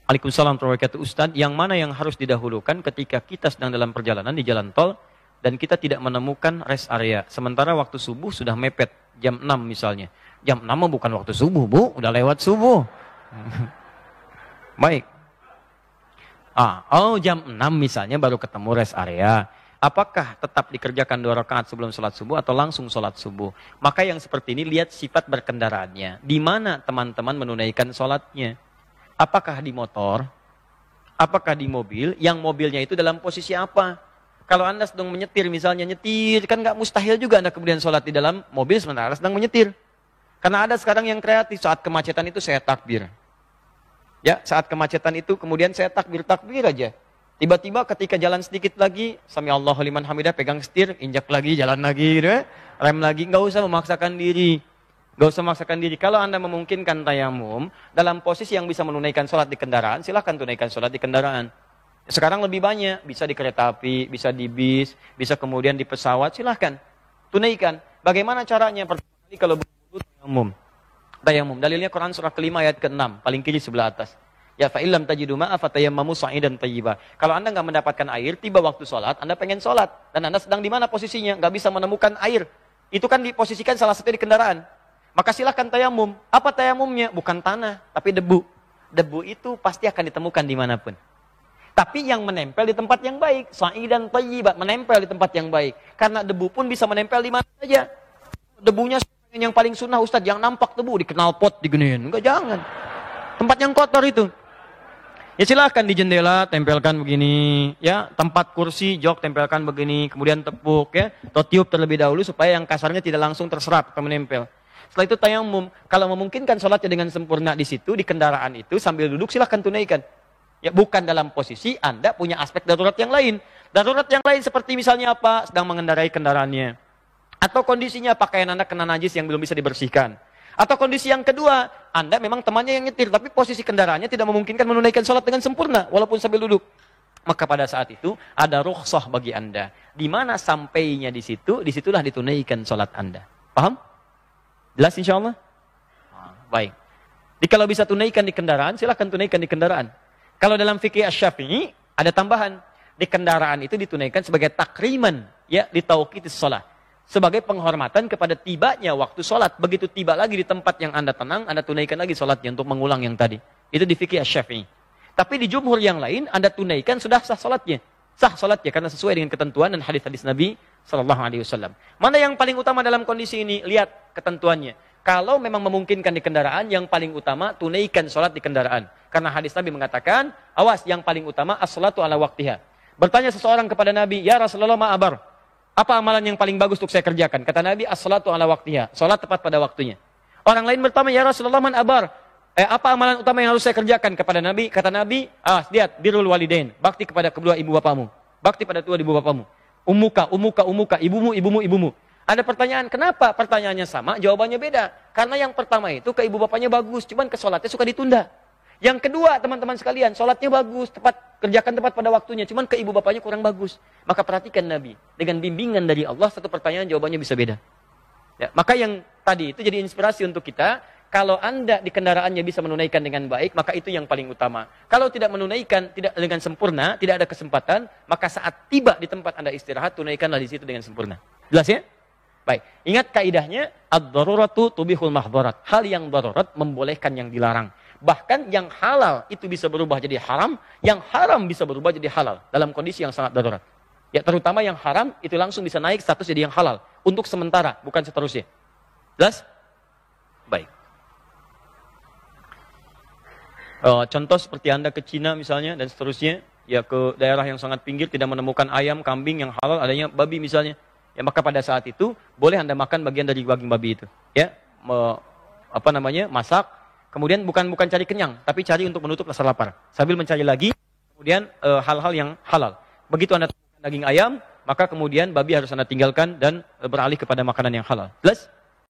Waalaikumsalam warahmatullahi wabarakatuh. Ustaz, yang mana yang harus didahulukan ketika kita sedang dalam perjalanan di jalan tol dan kita tidak menemukan rest area, sementara waktu subuh sudah mepet, jam 6 misalnya. Jam 6 mah bukan waktu subuh, Bu, udah lewat subuh. Baik. Jam 6 misalnya baru ketemu rest area. Apakah tetap dikerjakan 2 rakaat sebelum sholat subuh atau langsung sholat subuh? Maka yang seperti ini lihat sifat berkendaraannya. Di mana teman-teman menunaikan sholatnya? Apakah di motor? Apakah di mobil? Yang mobilnya itu dalam posisi apa? Kalau Anda sedang menyetir, misalnya nyetir, kan nggak mustahil juga Anda kemudian sholat di dalam mobil sementara sedang menyetir. Karena ada sekarang yang kreatif, saat kemacetan itu saya takbir. Ya, saat kemacetan itu kemudian saya takbir aja. Tiba-tiba ketika jalan sedikit lagi, Sami Allahu liman hamidah, pegang setir, injak lagi, jalan lagi, rem lagi, nggak usah memaksakan diri. Gak usah memaksakan diri. Kalau Anda memungkinkan tayamum, dalam posisi yang bisa menunaikan sholat di kendaraan, silahkan tunaikan sholat di kendaraan. Sekarang lebih banyak, bisa di kereta api, bisa di bis, bisa kemudian di pesawat, silahkan. Tunaikan. Bagaimana caranya? Pertama kali kalau berwudu tayamum. Tayamum. Dalilnya Quran surah ke-5 ayat ke-6, paling kiri sebelah atas. Ya fa'illam tajidu ma'a fatayammamu sa'idan thayyiba. Kalau Anda nggak mendapatkan air, tiba waktu sholat, Anda pengen sholat. Dan Anda sedang di mana posisinya? Nggak bisa menemukan air. Itu kan diposisikan salah satu di kendaraan. Maka silahkan tayamum. Apa tayamumnya? Bukan tanah, tapi debu. Debu itu pasti akan ditemukan dimanapun. Tapi yang menempel di tempat yang baik. Sa'idan thayyiba, menempel di tempat yang baik. Karena debu pun bisa menempel di mana saja. Debunya yang paling sunnah, Ustaz, yang nampak debu, di knalpot, diginiin. Enggak, jangan. Tempat yang kotor itu. Ya silahkan di jendela, tempelkan begini. Ya, tempat kursi, jok, tempelkan begini. Kemudian tepuk, ya. Atau tiup terlebih dahulu supaya yang kasarnya tidak langsung terserap atau menempel. Setelah itu tayamum, kalau memungkinkan sholatnya dengan sempurna di situ, di kendaraan itu, sambil duduk silahkan tunaikan. Ya, bukan dalam posisi Anda punya aspek darurat yang lain. Darurat yang lain seperti misalnya apa? Sedang mengendarai kendaraannya. Atau kondisinya pakaian Anda kena najis yang belum bisa dibersihkan. Atau kondisi yang kedua, Anda memang temannya yang nyetir, tapi posisi kendaraannya tidak memungkinkan menunaikan sholat dengan sempurna, walaupun sambil duduk. Maka pada saat itu, ada rukhsah bagi Anda. Di mana sampainya di situ, disitulah ditunaikan sholat Anda. Paham? Jelas insya Allah? Baik. Jadi kalau bisa tunaikan di kendaraan, silahkan tunaikan di kendaraan. Kalau dalam fikih Asy-Syafi'i, ada tambahan. Di kendaraan itu ditunaikan sebagai takriman, ya, di tauqitis shalah. Sebagai penghormatan kepada tibanya waktu sholat. Begitu tiba lagi di tempat yang Anda tenang, Anda tunaikan lagi sholatnya untuk mengulang yang tadi. Itu di fikih Asy-Syafi'i. Tapi di jumhur yang lain, Anda tunaikan sudah sah sholatnya. Sah sholatnya karena sesuai dengan ketentuan dan hadis-hadis Nabi SAW. Mana yang paling utama dalam kondisi ini? Lihat ketentuannya. Kalau memang memungkinkan di kendaraan, yang paling utama tunaikan sholat di kendaraan. Karena hadis Nabi mengatakan, awas, yang paling utama as-sholatu ala waqtiha. Bertanya seseorang kepada Nabi, ya Rasulullah ma'abar, apa amalan yang paling bagus untuk saya kerjakan? Kata Nabi, as-sholatu ala waqtiha. Sholat tepat pada waktunya. Orang lain bertanya, ya Rasulullah man abar, apa amalan utama yang harus saya kerjakan? Kepada Nabi, kata Nabi, lihat, birrul walidain, bakti kepada kedua ibu bapamu. Bakti pada kedua ibu bapamu. Umuka, ibumu. Ada pertanyaan, kenapa pertanyaannya sama, jawabannya beda? Karena yang pertama itu ke ibu bapaknya bagus, cuman ke sholatnya suka ditunda. Yang kedua, teman-teman sekalian, sholatnya bagus, kerjakan tepat pada waktunya, cuman ke ibu bapaknya kurang bagus. Maka perhatikan Nabi, dengan bimbingan dari Allah, satu pertanyaan jawabannya bisa beda. Ya, maka yang tadi itu jadi inspirasi untuk kita. Kalau Anda di kendaraannya bisa menunaikan dengan baik, maka itu yang paling utama. Kalau tidak menunaikan tidak dengan sempurna, tidak ada kesempatan, maka saat tiba di tempat Anda istirahat, tunaikanlah di situ dengan sempurna. Jelas ya? Baik. Ingat kaidahnya, ad-daruratu tubihul mahdharat. Hal yang darurat membolehkan yang dilarang. Bahkan yang halal itu bisa berubah jadi haram, yang haram bisa berubah jadi halal dalam kondisi yang sangat darurat. Ya, terutama yang haram itu langsung bisa naik status jadi yang halal untuk sementara, bukan seterusnya. Jelas? Baik. Contoh seperti Anda ke Cina misalnya dan seterusnya, ya ke daerah yang sangat pinggir tidak menemukan ayam, kambing yang halal, adanya babi misalnya. Ya maka pada saat itu boleh Anda makan bagian dari daging babi itu. Ya, masak. Kemudian bukan cari kenyang, tapi cari untuk menutup rasa lapar. Sambil mencari lagi, kemudian hal-hal yang halal. Begitu Anda temukan daging ayam, maka kemudian babi harus Anda tinggalkan dan beralih kepada makanan yang halal. Jelas?